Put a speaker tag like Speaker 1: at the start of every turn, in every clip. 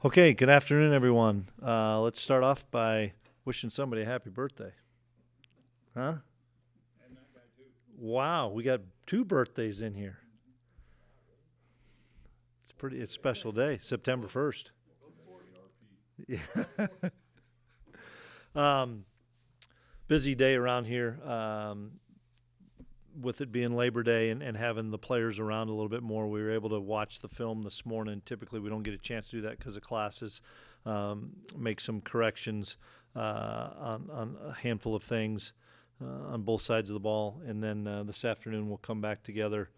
Speaker 1: Okay, good afternoon, everyone. Let's start off by wishing somebody a happy birthday. Huh? Wow, we got two birthdays in here. It's a special day, September 1st. Yeah. um, Busy day around here with it being Labor Day and having the players around a little bit more. We were able to watch the film this morning. Typically, we don't get a chance to do that because of classes. Make some corrections on a handful of things on both sides of the ball. And then this afternoon, we'll come back together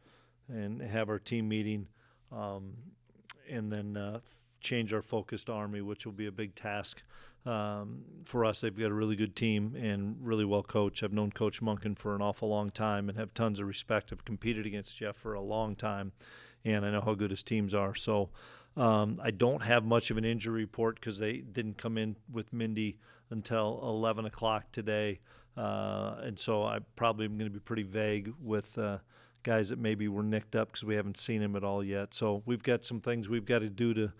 Speaker 1: and have our team meeting and then change our focus to Army, which will be a big task for us. They've got a really good team and really well coached. I've known Coach Munkin for an awful long time and have tons of respect. I've competed against Jeff for a long time, and I know how good his teams are. So I don't have much of an injury report because they didn't come in with Mindy until 11 o'clock today. And so I probably am going to be pretty vague with guys that maybe were nicked up because we haven't seen him at all yet. So we've got some things we've got to do to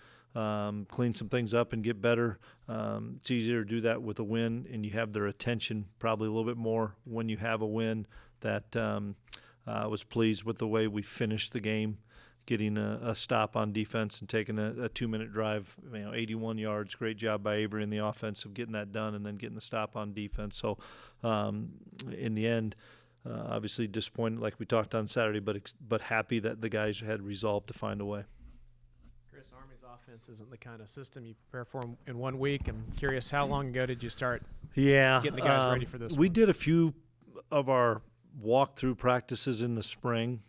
Speaker 1: clean some things up and get better. It's easier to do that with a win, and you have their attention probably a little bit more when you have a win. That I was pleased with the way we finished the game, getting a stop on defense and taking a 2-minute drive, 81 yards. Great job by Avery in the offense of getting that done and then getting the stop on defense. So in the end, obviously disappointed like we talked on Saturday, but happy that the guys had resolved to find a way.
Speaker 2: Chris, Army's offense isn't the kind of system you prepare for in 1 week. I'm curious, how long ago did you start getting the guys ready for this
Speaker 1: We
Speaker 2: one?
Speaker 1: did a few of our walkthrough practices in the spring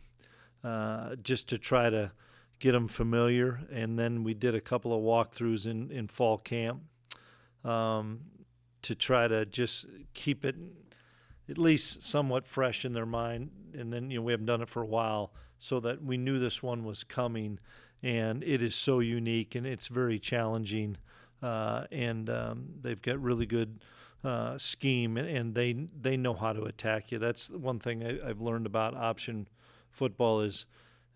Speaker 1: just to try to get them familiar, and then we did a couple of walkthroughs in fall camp to try to just keep it at least somewhat fresh in their mind. And then we haven't done it for a while, so that we knew this one was coming, and it is so unique and it's very challenging, and they've got really good scheme, and they know how to attack you. That's one thing I've learned about option football is,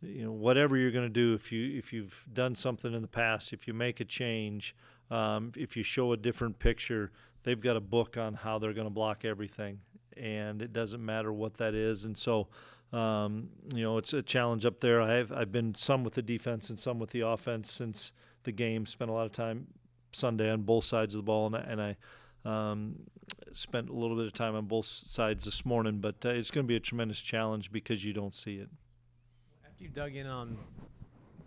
Speaker 1: whatever you're going to do, if you've done something in the past, if you make a change, if you show a different picture, they've got a book on how they're going to block everything, and it doesn't matter what that is. And so it's a challenge up there. I've been some with the defense and some with the offense since the game. Spent a lot of time Sunday on both sides of the ball, and I spent a little bit of time on both sides this morning. But it's going to be a tremendous challenge because you don't see it.
Speaker 2: After you dug in on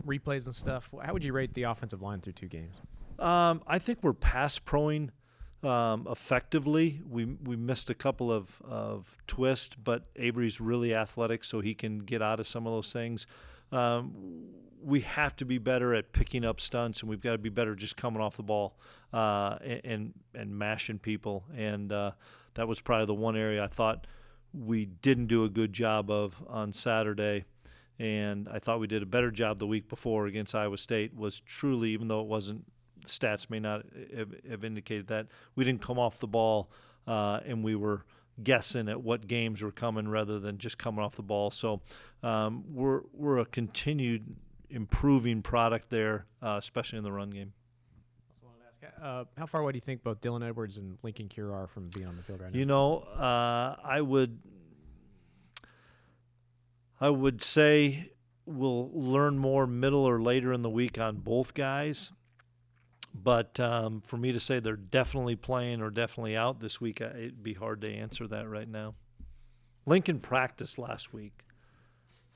Speaker 2: replays and stuff, how would you rate the offensive line through 2 games?
Speaker 1: I think we're pass proing effectively. We missed a couple of twists, but Avery's really athletic, so he can get out of some of those things. We have to be better at picking up stunts, and we've got to be better just coming off the ball and mashing people. And that was probably the one area I thought we didn't do a good job of on Saturday. And I thought we did a better job the week before against Iowa State. Was truly, even though it wasn't, the stats may not have indicated that, we didn't come off the ball and we were guessing at what games were coming rather than just coming off the ball. So we're a continued improving product there, especially in the run game.
Speaker 2: Also wanted to ask, how far away do you think both Dylan Edwards and Lincoln Cure are from being on the field right now?
Speaker 1: I would say we'll learn more middle or later in the week on both guys. But for me to say they're definitely playing or definitely out this week, it'd be hard to answer that right now. Lincoln practiced last week.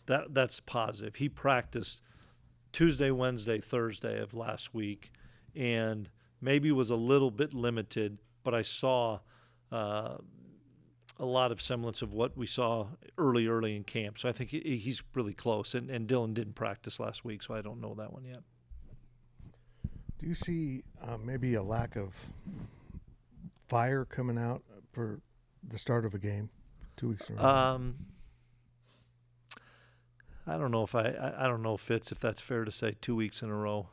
Speaker 1: That's positive. He practiced Tuesday, Wednesday, Thursday of last week, and maybe was a little bit limited, but I saw a lot of semblance of what we saw early in camp. So I think he's really close. And Dylan didn't practice last week, so I don't know that one yet.
Speaker 3: Do you see maybe a lack of fire coming out for the start of a game 2 weeks in a row?
Speaker 1: I don't know if that's fair to say 2 weeks in a row.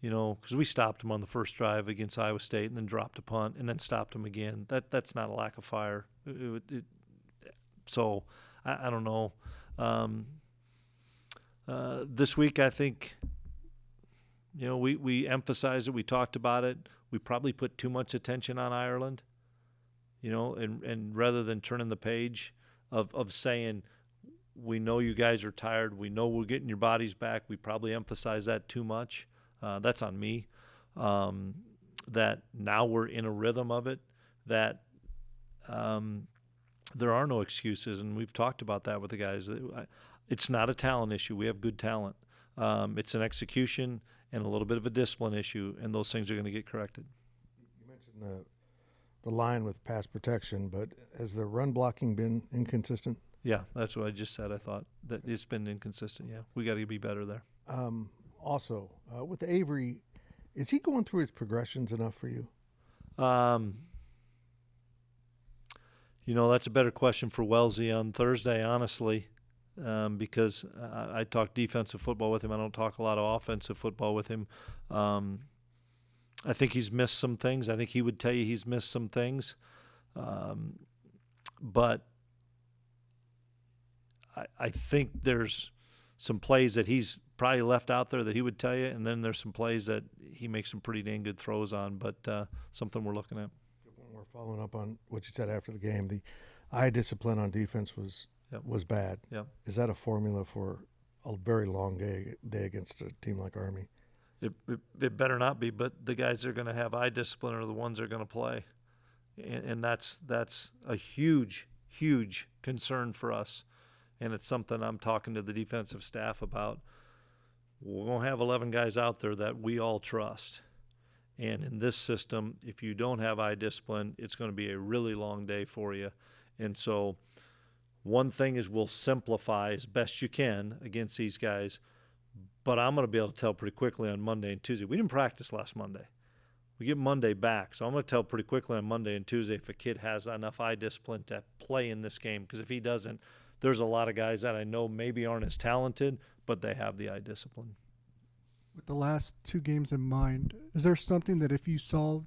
Speaker 1: Because we stopped them on the first drive against Iowa State and then dropped a punt and then stopped them again. That's not a lack of fire. So I don't know. This week I think You know, we emphasized it. We talked about it. We probably put too much attention on Ireland, you know, and rather than turning the page of saying, we know you guys are tired. We know we're getting your bodies back. We probably emphasize that too much. That's on me. That now we're in a rhythm of it, that there are no excuses, and we've talked about that with the guys. It's not a talent issue. We have good talent. It's an execution and a little bit of a discipline issue, and those things are going to get corrected.
Speaker 3: You mentioned the line with pass protection, but has the run blocking been inconsistent?
Speaker 1: Yeah, that's what I just said. I thought that it's been inconsistent. Yeah, we got to be better there.
Speaker 3: Also, with Avery, is he going through his progressions enough for you?
Speaker 1: You know, that's a better question for Wellesley on Thursday, honestly, because I talk defensive football with him. I don't talk a lot of offensive football with him. I think he's missed some things. I think he would tell you he's missed some things. But I think there's some plays that he's probably left out there that he would tell you, and then there's some plays that he makes some pretty dang good throws on, but something we're looking at.
Speaker 3: We're following up on what you said after the game. The eye discipline on defense was bad.
Speaker 1: Yep.
Speaker 3: Is that a formula for a very long day against a team like Army?
Speaker 1: It better not be, but the guys that are going to have eye discipline are the ones that are going to play, and that's a huge concern for us. And it's something I'm talking to the defensive staff about. We're going to have 11 guys out there that we all trust. And in this system, if you don't have eye discipline, it's going to be a really long day for you. And so one thing is we'll simplify as best you can against these guys. But I'm going to be able to tell pretty quickly on Monday and Tuesday. We didn't practice last Monday. We get Monday back. So I'm going to tell pretty quickly on Monday and Tuesday if a kid has enough eye discipline to play in this game. Because if he doesn't, there's a lot of guys that I know maybe aren't as talented, but they have the eye discipline.
Speaker 4: With the last two games in mind, is there something that if you saw,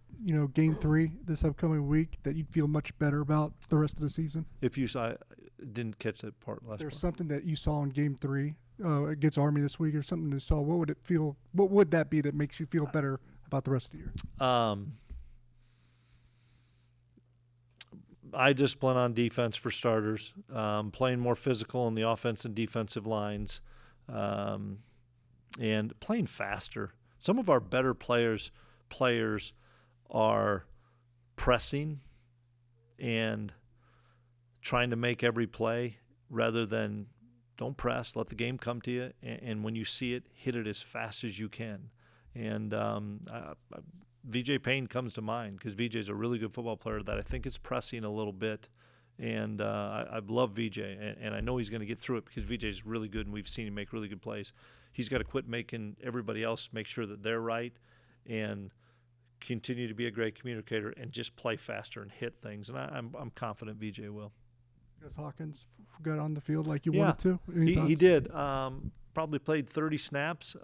Speaker 4: game 3 this upcoming week, that you'd feel much better about the rest of the season?
Speaker 1: If you saw, I didn't catch that part last.
Speaker 4: There's something that you saw in game 3 against Army this week, or something you saw. What would it feel? What would that be that makes you feel better about the rest of the year?
Speaker 1: Eye discipline on defense for starters, playing more physical in the offense and defensive lines, and playing faster. Some of our better players are pressing and trying to make every play rather than don't press, let the game come to you, and when you see it, hit it as fast as you can. And VJ Payne comes to mind because VJ is a really good football player that I think is pressing a little bit. And I love VJ, and I know he's going to get through it because VJ is really good, and we've seen him make really good plays. He's got to quit making everybody else make sure that they're right and continue to be a great communicator and just play faster and hit things. And I'm confident VJ will.
Speaker 4: Gus Hawkins got on the field like you wanted to?
Speaker 1: He did. Probably played 30 snaps.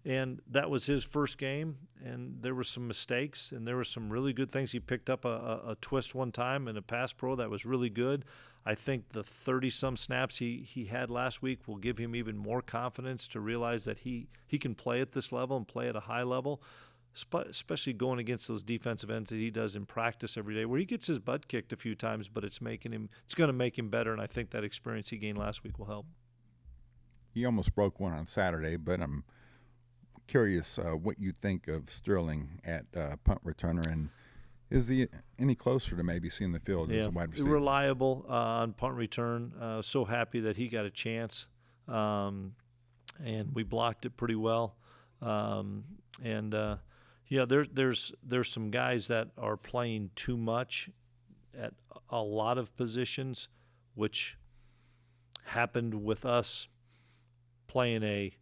Speaker 1: And that was his first game, and there were some mistakes, and there were some really good things. He picked up a twist one time in a pass pro that was really good. I think the 30-some snaps he had last week will give him even more confidence to realize that he can play at this level and play at a high level, especially going against those defensive ends that he does in practice every day, where he gets his butt kicked a few times, but it's going to make him better, and I think that experience he gained last week will help.
Speaker 5: He almost broke one on Saturday, but I'm curious what you think of Sterling at punt returner, and is he any closer to maybe seeing the field as a wide receiver?
Speaker 1: Reliable on punt return. So happy that he got a chance, and we blocked it pretty well. There's some guys that are playing too much at a lot of positions, which happened with us playing a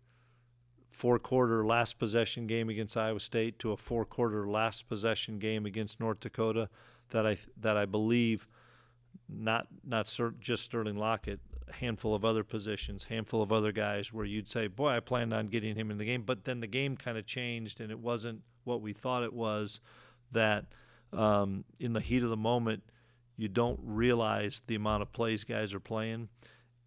Speaker 1: 4-quarter last possession game against Iowa State to a 4-quarter last possession game against North Dakota that I believe not just Sterling Lockett, a handful of other positions, handful of other guys where you'd say, boy, I planned on getting him in the game, but then the game kind of changed and it wasn't what we thought it was, that in the heat of the moment you don't realize the amount of plays guys are playing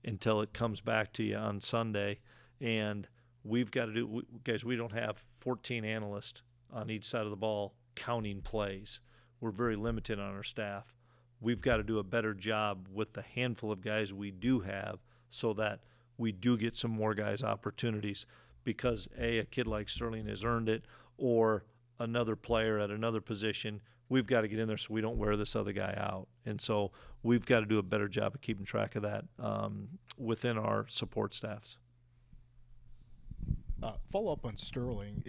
Speaker 1: until it comes back to you on Sunday. And we've got to do, guys, we don't have 14 analysts on each side of the ball counting plays. We're very limited on our staff. We've got to do a better job with the handful of guys we do have so that we do get some more guys opportunities because, A, a kid like Sterling has earned it, or another player at another position, we've got to get in there so we don't wear this other guy out. And so we've got to do a better job of keeping track of that within our support staffs.
Speaker 6: Follow up on Sterling.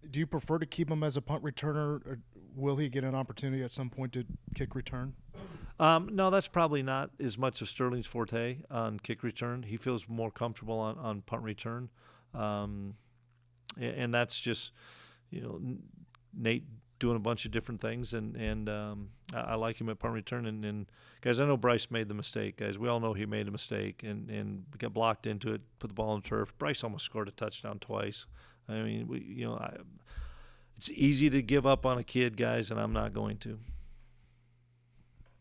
Speaker 6: Do you prefer to keep him as a punt returner, or will he get an opportunity at some point to kick return?
Speaker 1: No, that's probably not as much of Sterling's forte on kick return. He feels more comfortable on punt return. And that's just, Nate doing a bunch of different things, and I like him at punt return. And guys, I know Bryce made the mistake. Guys, we all know he made a mistake and got blocked into it, put the ball on the turf. Bryce almost scored a touchdown twice. I mean, it's easy to give up on a kid, guys, and I'm not going to.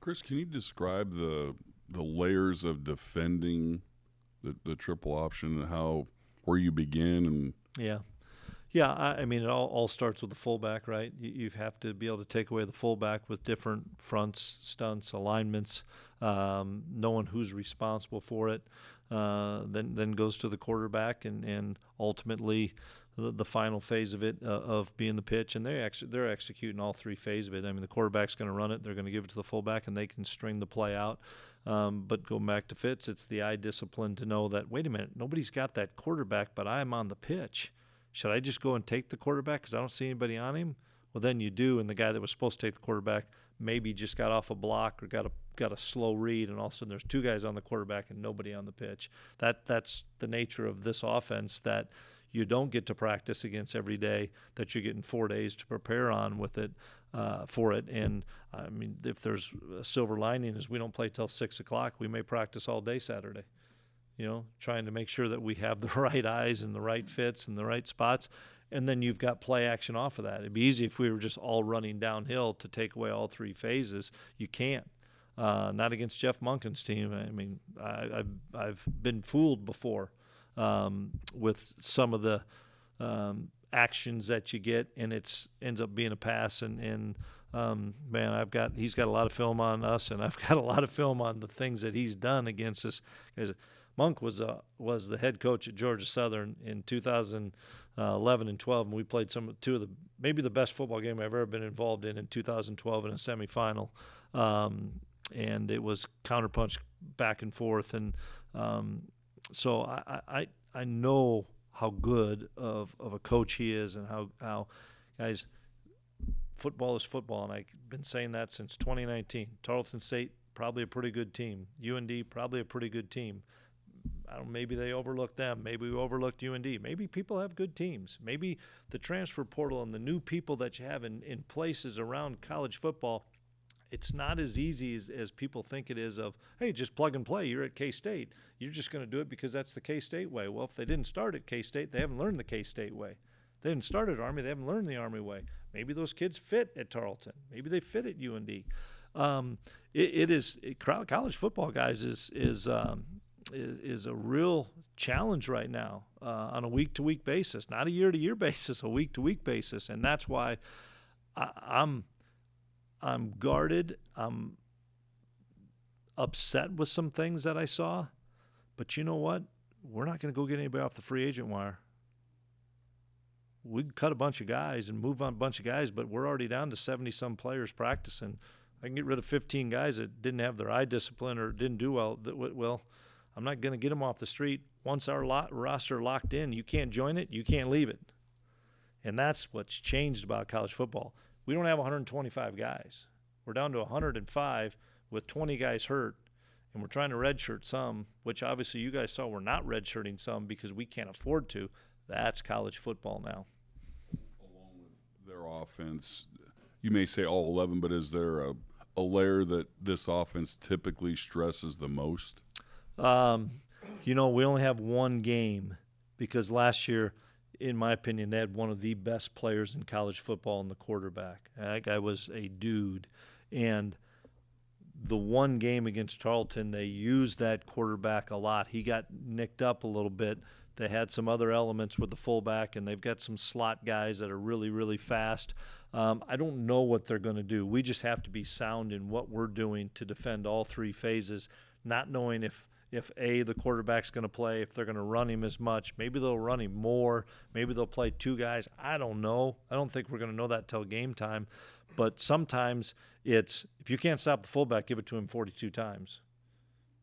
Speaker 7: Chris, can you describe the layers of defending the triple option and where you begin? And
Speaker 1: Yeah, I mean, it all starts with the fullback, right? You have to be able to take away the fullback with different fronts, stunts, alignments, knowing who's responsible for it. Then goes to the quarterback, and ultimately the final phase of it of being the pitch. And they're executing all three phases of it. I mean, the quarterback's going to run it. They're going to give it to the fullback, and they can string the play out. But go back to Fitz, it's the eye discipline to know that, wait a minute, nobody's got that quarterback, but I'm on the pitch. Should I just go and take the quarterback because I don't see anybody on him? Well, then you do, and the guy that was supposed to take the quarterback maybe just got off a block or got a slow read, and all of a sudden there's two guys on the quarterback and nobody on the pitch. That's the nature of this offense that you don't get to practice against every day, that you're getting 4 days to prepare on with it for it. And, I mean, if there's a silver lining is we don't play till 6 o'clock. We may practice all day Saturday. Trying to make sure that we have the right eyes and the right fits and the right spots. And then you've got play action off of that. It'd be easy if we were just all running downhill to take away all three phases. You can't. Not against Jeff Monken's team. I mean, I've been fooled before with some of the actions that you get, and ends up being a pass. And man, he's got a lot of film on us, and I've got a lot of film on the things that he's done against us. Monk was the head coach at Georgia Southern in 2011 and 12, and we played maybe the best football game I've ever been involved in 2012 in a semifinal, and it was counterpunch back and forth, and so I know how good of a coach he is, and how guys, football is football, and I've been saying that since 2019. Tarleton State, probably a pretty good team. UND, probably a pretty good team. Maybe they overlooked them. Maybe we overlooked UND. Maybe people have good teams. Maybe the transfer portal and the new people that you have in places around college football, it's not as easy as people think it is of, hey, just plug and play. You're at K-State. You're just going to do it because that's the K-State way. Well, if they didn't start at K-State, they haven't learned the K-State way. They didn't start at Army. They haven't learned the Army way. Maybe those kids fit at Tarleton. Maybe they fit at UND. College football, guys, is a real challenge right now on a week-to-week basis, not a year-to-year basis, a week-to-week basis, and that's why I'm guarded. I'm upset with some things that I saw, but you know what? We're not going to go get anybody off the free agent wire. We can cut a bunch of guys and move on a bunch of guys, but we're already down to 70-some players practicing. I can get rid of 15 guys that didn't have their eye discipline or didn't do well. Well, I'm not going to get them off the street. Once our roster locked in, you can't join it, you can't leave it. And that's what's changed about college football. We don't have 125 guys. We're down to 105 with 20 guys hurt, and we're trying to redshirt some, which obviously you guys saw we're not redshirting some because we can't afford to. That's college football now.
Speaker 7: Along with their offense, you may say all 11, but is there a layer that this offense typically stresses the most?
Speaker 1: We only have one game because last year, in my opinion, they had one of the best players in college football in the quarterback. That guy was a dude. And the one game against Tarleton, they used that quarterback a lot. He got nicked up a little bit They had some other elements with the fullback, and they've got some slot guys that are really, really fast. I don't know what they're going to do. We just have to be sound in what we're doing to defend all three phases, not knowing if the quarterback's going to play, if they're going to run him as much. Maybe they'll run him more. Maybe they'll play two guys. I don't know. I don't think we're going to know that till game time. But sometimes it's, if you can't stop the fullback, give it to him 42 times.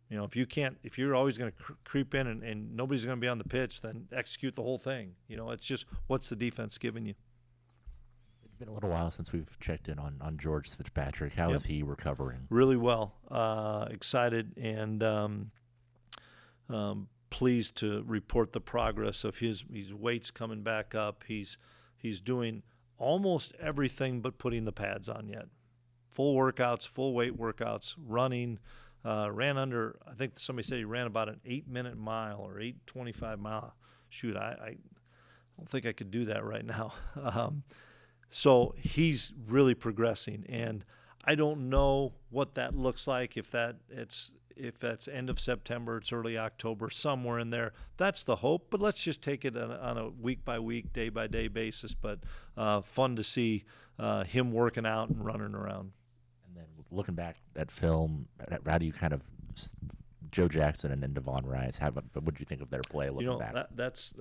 Speaker 1: You know, if you're always going to creep in and nobody's going to be on the pitch, then execute the whole thing. You know, it's just, what's the defense giving you?
Speaker 8: It's been a little while since we've checked in on George Fitzpatrick. How is he recovering?
Speaker 1: Really well. Excited and pleased to report the progress of his weight's coming back up. He's doing almost everything but putting the pads on yet. Full workouts, full weight workouts, running. Ran under, I think somebody said he ran about an 8-minute mile or 8:25 mile. Shoot, I don't think I could do that right now. So he's really progressing, and I don't know what that looks like. If that's end of September, it's early October, somewhere in there. That's the hope, but let's just take it on a week-by-week, day-by-day basis. But fun to see him working out and running around.
Speaker 8: And then looking back at film, how do you kind of Joe Jackson and then Devon Rice? What did you think of their play looking back?
Speaker 1: That's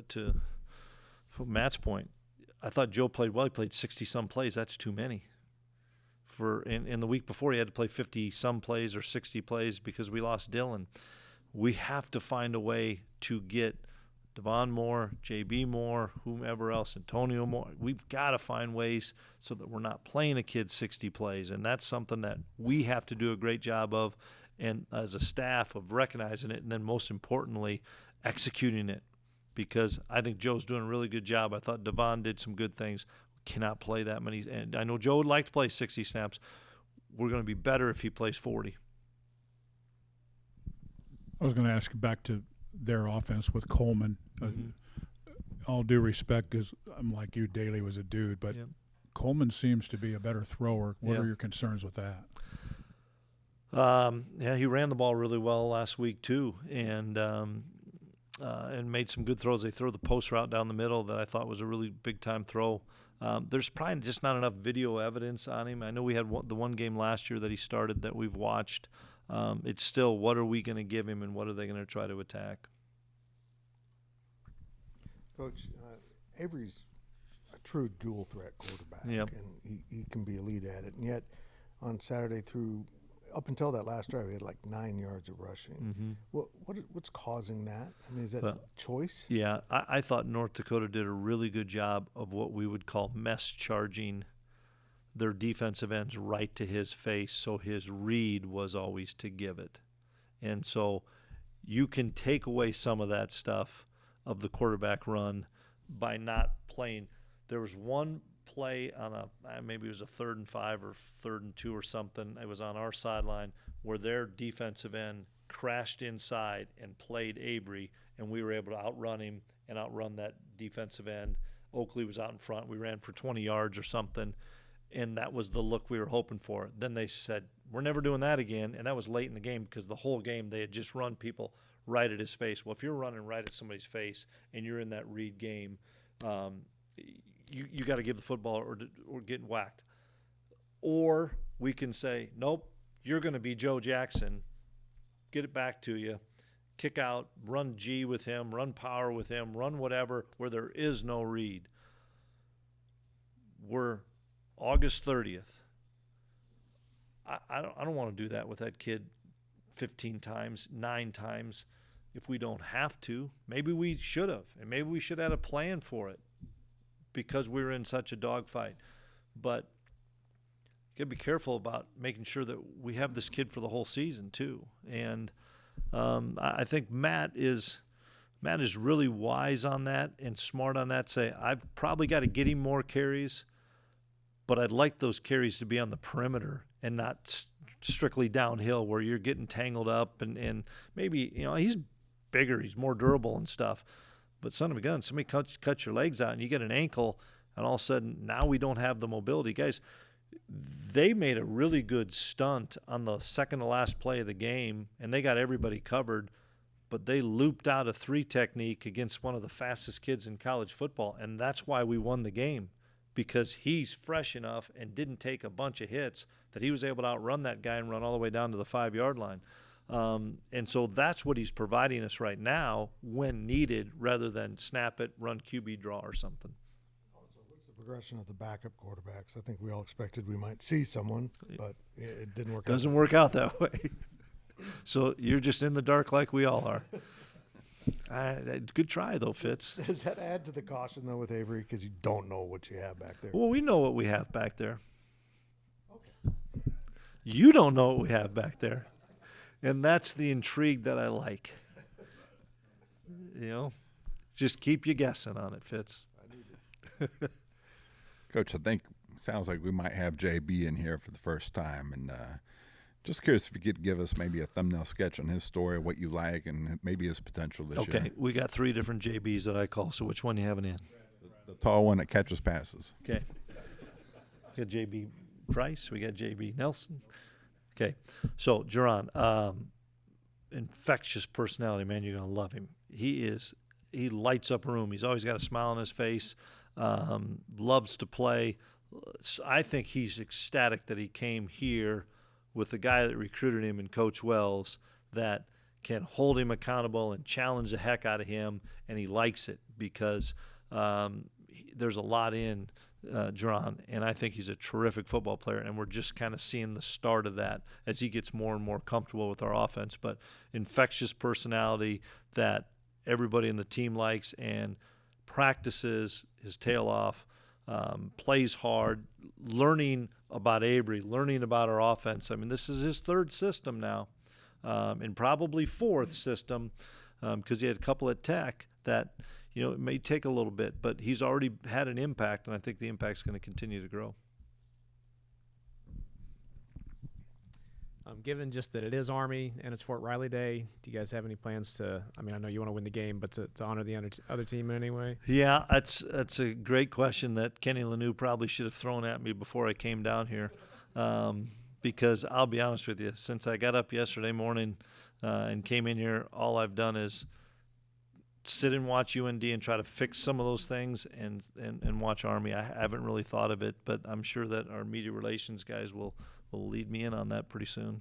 Speaker 1: to Matt's point. I thought Joe played well. He played 60-some plays. That's too many. In the week before, he had to play 50-some plays or 60 plays because we lost Dylan. We have to find a way to get Devon Moore, JB Moore, whomever else, Antonio Moore. We've got to find ways so that we're not playing a kid 60 plays, and that's something that we have to do a great job of, and as a staff, of recognizing it, and then most importantly, executing it, because I think Joe's doing a really good job. I thought Devon did some good things. We cannot play that many, and I know Joe would like to play 60 snaps. We're going to be better if he plays 40.
Speaker 9: I was going to ask back to their offense with Coleman. All due respect, because I'm like you, Daly was a dude, but Coleman seems to be a better thrower. What are your concerns with that?
Speaker 1: He ran the ball really well last week too, and made some good throws. They threw the post route down the middle that I thought was a really big time throw. There's probably just not enough video evidence on him. I know we had the one game last year that he started that we've watched. It's still, what are we going to give him and what are they going to try to attack?
Speaker 3: Coach, Avery's a true dual threat quarterback, and he can be elite at it. And yet, on Saturday up until that last drive, he had like 9 yards of rushing. What's causing that? I mean, is that choice?
Speaker 1: Yeah, I thought North Dakota did a really good job of what we would call mess charging their defensive ends right to his face, so his read was always to give it. And so you can take away some of that stuff of the quarterback run by not playing. There was one play on maybe it was a 3rd and 5 or 3rd and 2 or something. It was on our sideline where their defensive end crashed inside and played Avery, and we were able to outrun him and outrun that defensive end. Oakley was out in front. We ran for 20 yards or something, and that was the look we were hoping for. Then they said, we're never doing that again, and that was late in the game because the whole game they had just run people right at his face. Well, if you're running right at somebody's face and you're in that read game, you got to give the football or get whacked. Or we can say, nope, you're going to be Joe Jackson. Get it back to you. Kick out, run G with him, run power with him, run whatever where there is no read. We're August 30th. I don't want to do that with that kid 15 times, 9 times. If we don't have to, maybe we should have, and maybe we should have had a plan for it because we were in such a dogfight. But you got to be careful about making sure that we have this kid for the whole season too. And I think Matt is really wise on that and smart on that. Say, I've probably got to get him more carries, but I'd like those carries to be on the perimeter and not strictly downhill where you're getting tangled up and maybe, he's bigger, he's more durable and stuff. But son of a gun, somebody cuts your legs out and you get an ankle, and all of a sudden now we don't have the mobility. Guys, they made a really good stunt on the second to last play of the game, and they got everybody covered. but they looped out a 3 technique against one of the fastest kids in college football, and that's why we won the game, because he's fresh enough and didn't take a bunch of hits that he was able to outrun that guy and run all the way down to the 5-yard line. And so that's what he's providing us right now when needed, rather than snap it, run QB draw or something.
Speaker 3: Also, what's the progression of the backup quarterbacks? I think we all expected we might see someone, but it didn't work out.
Speaker 1: Doesn't work out that way. So you're just in the dark like we all are. Good try, though, Fitz.
Speaker 3: Does that add to the caution, though, with Avery? Because you don't know what you have back there.
Speaker 1: Well, we know what we have back there. Okay. You don't know what we have back there. And that's the intrigue that I like. You know, just keep you guessing on it, Fitz.
Speaker 5: Coach, I think sounds like we might have JB in here for the first time, and just curious if you could give us maybe a thumbnail sketch on his story, what you like, and maybe his potential this year.
Speaker 1: Okay, we got 3 different JBs that I call, so which one you having in?
Speaker 5: The tall one that catches passes.
Speaker 1: Okay. We got JB Price, we got JB Nelson. Okay, so Jerron, infectious personality, man. You're gonna love him. He lights up a room. He's always got a smile on his face. Loves to play. I think he's ecstatic that he came here with the guy that recruited him and Coach Wells, that can hold him accountable and challenge the heck out of him, and he likes it because there's a lot in Jerron, and I think he's a terrific football player, and we're just kind of seeing the start of that as he gets more and more comfortable with our offense. But infectious personality that everybody in the team likes, and practices his tail off, plays hard, learning about Avery, learning about our offense. I mean, this is his 3rd system now, and probably 4th system, because he had a couple at Tech that, you know, it may take a little bit, but he's already had an impact, and I think the impact's going to continue to grow.
Speaker 2: Given just that it is Army and it's Fort Riley Day, do you guys have any plans to, I mean, I know you want to win the game, but to honor the other team in any way?
Speaker 1: Yeah, that's a great question that Kenny Lanou probably should have thrown at me before I came down here, because I'll be honest with you, since I got up yesterday morning and came in here, all I've done is sit and watch UND and try to fix some of those things and watch Army. I haven't really thought of it, but I'm sure that our media relations guys will lead me in on that pretty soon.